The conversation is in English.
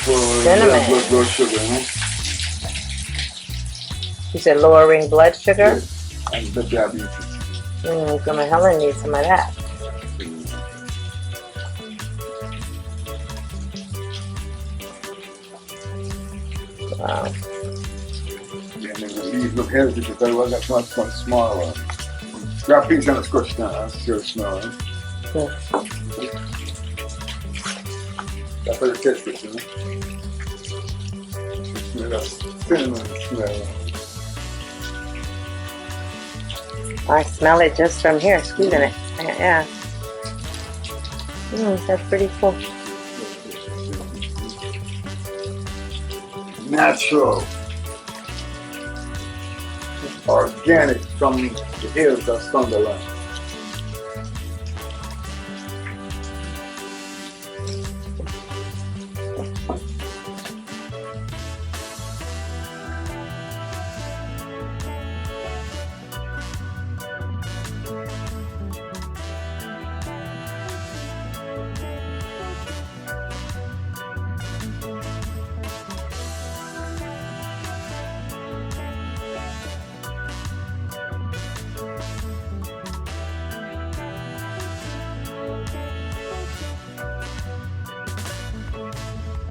for Cinnamon. blood sugar, huh? You said lowering blood sugar? Yeah. And the diabetes. So my Helen needs some of that. Wow. Yeah, and the leaves look healthy because I got much smaller. Grab piece and squash down. That's your smell, huh? Yeah. That's how you taste it, you know? Smell that cinnamon smell. I smell it just from here, squeezing it. Yeah. That's pretty cool. Natural. Organic from the hills of Sunderland.